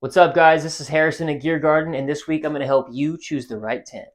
What's up, guys? This is Harrison at Gear Garden, and this week I'm going to help you choose the right tent.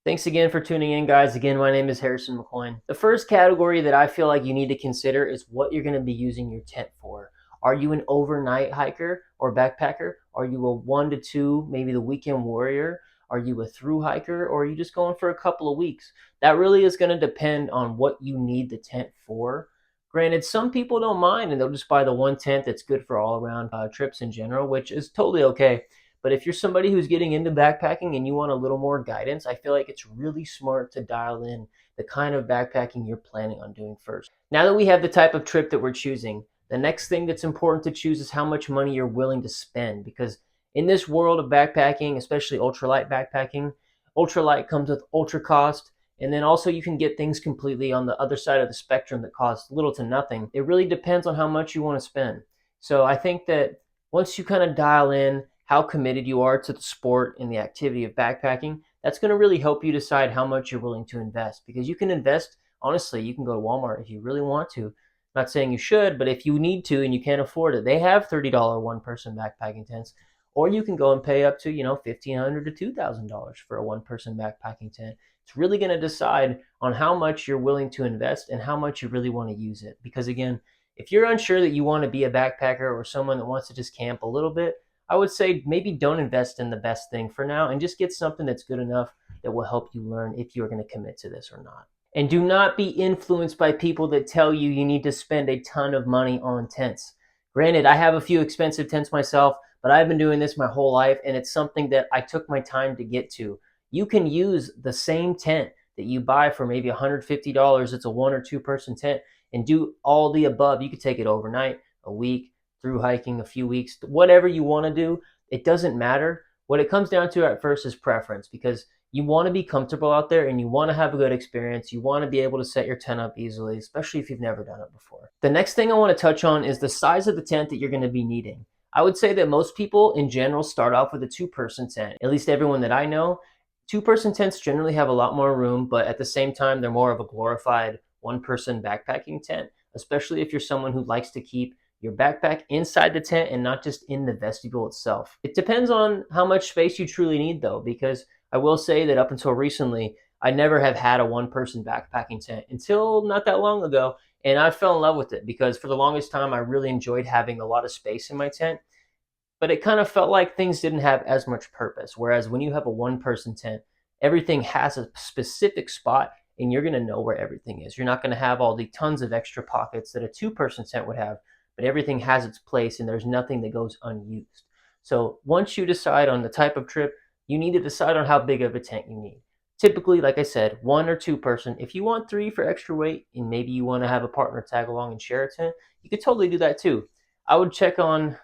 Thanks again for tuning in, guys. Again, my name is Harrison McCoy. The first category that I feel like you need to consider is what you're going to be using your tent for. Are you an overnight hiker or backpacker? Are you a 1 to 2, maybe the weekend warrior? Are you a through hiker, or are you just going for a couple of weeks? That really is going to depend on what you need the tent for. Granted, some people don't mind and they'll just buy the one tent that's good for all around trips in general, which is totally okay. But if you're somebody who's getting into backpacking and you want a little more guidance, I feel like it's really smart to dial in the kind of backpacking you're planning on doing first. Now that we have the type of trip that we're choosing, the next thing that's important to choose is how much money you're willing to spend. Because in this world of backpacking, especially ultralight backpacking, ultralight comes with ultra cost. And then also you can get things completely on the other side of the spectrum that cost little to nothing. It really depends on how much you want to spend. So I think that once you kind of dial in how committed you are to the sport and the activity of backpacking, that's going to really help you decide how much you're willing to invest. Because you can invest, honestly, you can go to Walmart if you really want to. Not saying you should, but if you need to and you can't afford it, they have $30 one person backpacking tents. Or you can go and pay up to, $1,500 to $2,000 for a one person backpacking tent. It's really going to decide on how much you're willing to invest and how much you really want to use it. Because again, if you're unsure that you want to be a backpacker or someone that wants to just camp a little bit, I would say maybe don't invest in the best thing for now and just get something that's good enough that will help you learn if you're going to commit to this or not. And do not be influenced by people that tell you you need to spend a ton of money on tents. Granted, I have a few expensive tents myself, but I've been doing this my whole life and it's something that I took my time to get to. You can use the same tent that you buy for maybe $150. It's a 1 or 2 person tent and do all the above. You could take it overnight, a week, through hiking, a few weeks, whatever you want to do. It doesn't matter. What it comes down to at first is preference, because you want to be comfortable out there and you want to have a good experience. You want to be able to set your tent up easily, especially if you've never done it before. The next thing I want to touch on is the size of the tent that you're going to be needing. I would say that most people in general start off with a 2 person tent. At least everyone that I know, 2 person tents generally have a lot more room, but at the same time, they're more of a glorified 1 person backpacking tent, especially if you're someone who likes to keep your backpack inside the tent and not just in the vestibule itself. It depends on how much space you truly need, though, because I will say that up until recently, I never have had a 1 person backpacking tent until not that long ago, and I fell in love with it because for the longest time, I really enjoyed having a lot of space in my tent, but it kind of felt like things didn't have as much purpose. Whereas when you have a 1 person tent, everything has a specific spot and you're going to know where everything is. You're not going to have all the tons of extra pockets that a 2 person tent would have, but everything has its place and there's nothing that goes unused. So once you decide on the type of trip, you need to decide on how big of a tent you need. Typically, like I said, 1 or 2 person. If you want 3 for extra weight and maybe you want to have a partner tag along and share a tent, you could totally do that too. I would check on,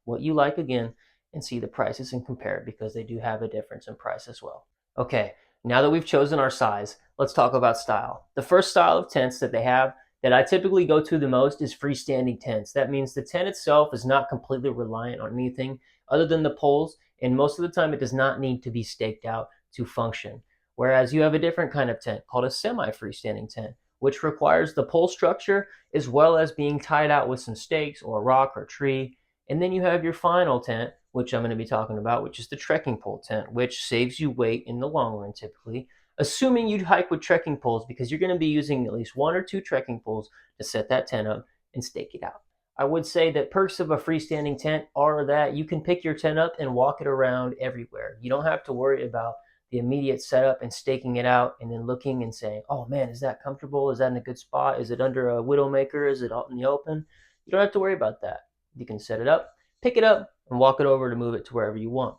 what you like again and see the prices and compare, because they do have a difference in price as well. Okay, now that we've chosen our size, let's talk about style. The first style of tents that they have that I typically go to the most is freestanding tents. That means the tent itself is not completely reliant on anything other than the poles, and most of the time it does not need to be staked out to function. Whereas you have a different kind of tent called a semi-freestanding tent, which requires the pole structure as well as being tied out with some stakes or a rock or tree. And then you have your final tent, which I'm going to be talking about, which is the trekking pole tent, which saves you weight in the long run typically, assuming you hike with trekking poles, because you're going to be using at least 1 or 2 trekking poles to set that tent up and stake it out. I would say that perks of a freestanding tent are that you can pick your tent up and walk it around everywhere. You don't have to worry about the immediate setup and staking it out and then looking and saying, oh man, is that comfortable? Is that in a good spot? Is it under a widowmaker? Is it out in the open? You don't have to worry about that. You can set it up, pick it up, and walk it over to move it to wherever you want.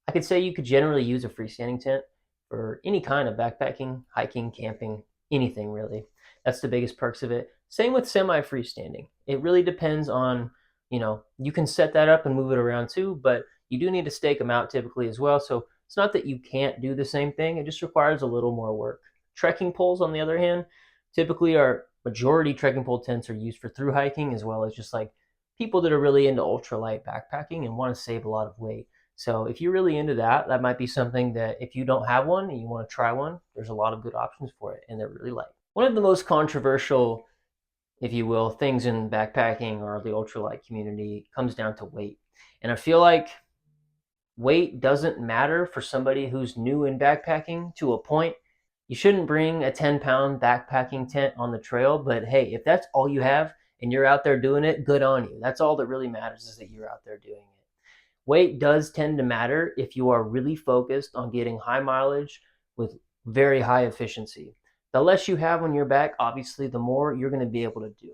I could say you could generally use a freestanding tent for any kind of backpacking, hiking, camping, anything really. That's the biggest perks of it. Same with semi-freestanding. It really depends on, you can set that up and move it around too, but you do need to stake them out typically as well. So it's not that you can't do the same thing. It just requires a little more work. Trekking poles, on the other hand, typically majority trekking pole tents are used for through hiking, as well as just like people that are really into ultralight backpacking and want to save a lot of weight. So if you're really into that, that might be something that if you don't have one and you want to try one, there's a lot of good options for it and they're really light. One of the most controversial, if you will, things in backpacking or the ultralight community comes down to weight. And I feel like weight doesn't matter for somebody who's new in backpacking to a point. You shouldn't bring a 10-pound backpacking tent on the trail, but hey, if that's all you have and you're out there doing it, good on you. That's all that really matters, is that you're out there doing it. Weight does tend to matter if you are really focused on getting high mileage with very high efficiency. The less you have on your back, obviously, the more you're going to be able to do.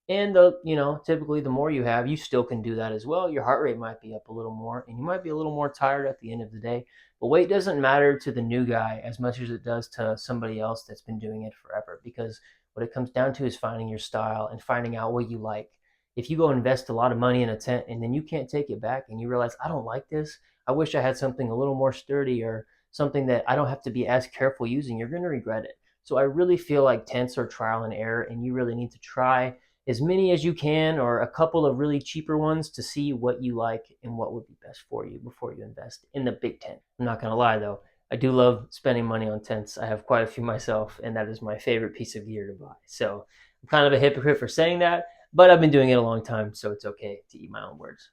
And typically the more you have, you still can do that as well. Your heart rate might be up a little more and you might be a little more tired at the end of the day. But weight doesn't matter to the new guy as much as it does to somebody else that's been doing it forever, because what it comes down to is finding your style and finding out what you like. If you go invest a lot of money in a tent and then you can't take it back and you realize, I don't like this, I wish I had something a little more sturdy or something that I don't have to be as careful using, you're going to regret it. So I really feel like tents are trial and error, and you really need to try as many as you can, or a couple of really cheaper ones, to see what you like and what would be best for you before you invest in the big tent. I'm not going to lie though, I do love spending money on tents. I have quite a few myself, and that is my favorite piece of gear to buy. So I'm kind of a hypocrite for saying that, but I've been doing it a long time, so it's okay to eat my own words.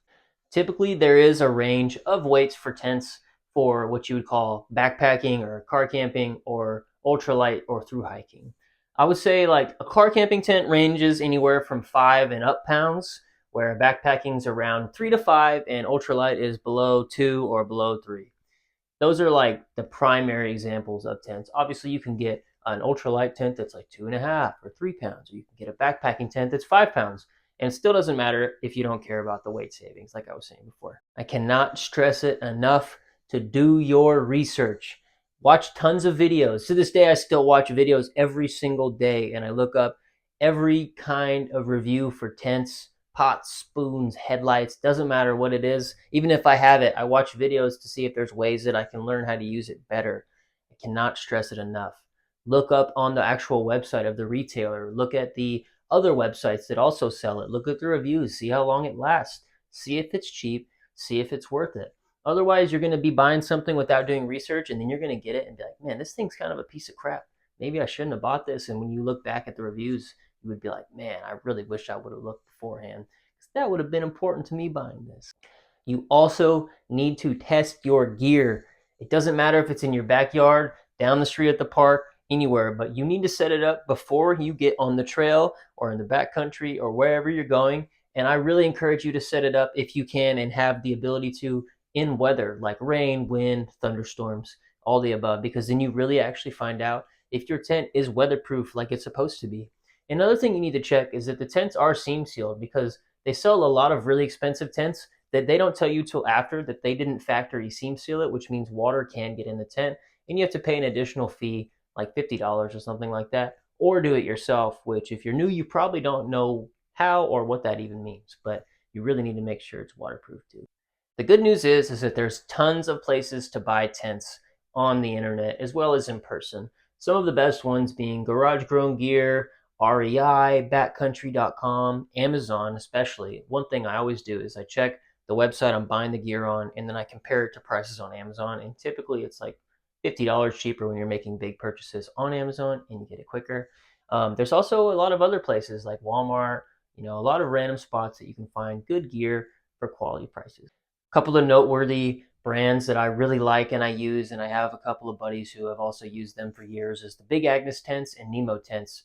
Typically, there is a range of weights for tents for what you would call backpacking or car camping or ultralight or through hiking. I would say like a car camping tent ranges anywhere from 5 and up pounds, where backpacking is around 3 to 5 and ultralight is below 2 or below 3. Those are like the primary examples of tents. Obviously, you can get an ultralight tent that's like 2.5 or 3 pounds, or you can get a backpacking tent that's 5 pounds. And it still doesn't matter if you don't care about the weight savings, like I was saying before. I cannot stress it enough to do your research. Watch tons of videos. To this day, I still watch videos every single day, and I look up every kind of review for tents, pots, spoons, headlights, doesn't matter what it is. Even if I have it, I watch videos to see if there's ways that I can learn how to use it better. I cannot stress it enough. Look up on the actual website of the retailer. Look at the other websites that also sell it. Look at the reviews, see how long it lasts, see if it's cheap, see if it's worth it. Otherwise, you're going to be buying something without doing research, and then you're going to get it and be like, man, this thing's kind of a piece of crap. Maybe I shouldn't have bought this. And when you look back at the reviews, you would be like, man, I really wish I would have looked beforehand, because that would have been important to me buying this. You also need to test your gear. It doesn't matter if it's in your backyard, down the street at the park, anywhere, but you need to set it up before you get on the trail or in the backcountry or wherever you're going. And I really encourage you to set it up if you can and have the ability to in weather like rain, wind, thunderstorms, all the above, because then you really actually find out if your tent is weatherproof like it's supposed to be. Another thing you need to check is that the tents are seam sealed, because they sell a lot of really expensive tents that they don't tell you till after that they didn't factory seam seal it, which means water can get in the tent and you have to pay an additional fee like $50 or something like that, or do it yourself, which if you're new, you probably don't know how or what that even means, but you really need to make sure it's waterproof too. The good news is that there's tons of places to buy tents on the internet as well as in person. Some of the best ones being Garage Grown Gear, REI, backcountry.com, Amazon especially. One thing I always do is I check the website I'm buying the gear on, and then I compare it to prices on Amazon, and typically it's like $50 cheaper when you're making big purchases on Amazon and you get it quicker. There's also a lot of other places like Walmart, a lot of random spots that you can find good gear for quality prices. A couple of noteworthy brands that I really like and I use, and I have a couple of buddies who have also used them for years, is the Big Agnes tents and Nemo tents.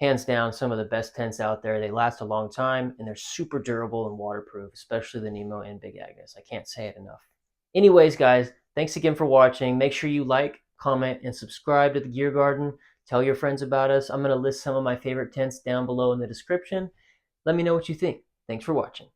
Hands down, some of the best tents out there. They last a long time and they're super durable and waterproof, especially the Nemo and Big Agnes. I can't say it enough. Anyways, guys, thanks again for watching. Make sure you like, comment, and subscribe to the Gear Garden. Tell your friends about us. I'm going to list some of my favorite tents down below in the description. Let me know what you think. Thanks for watching.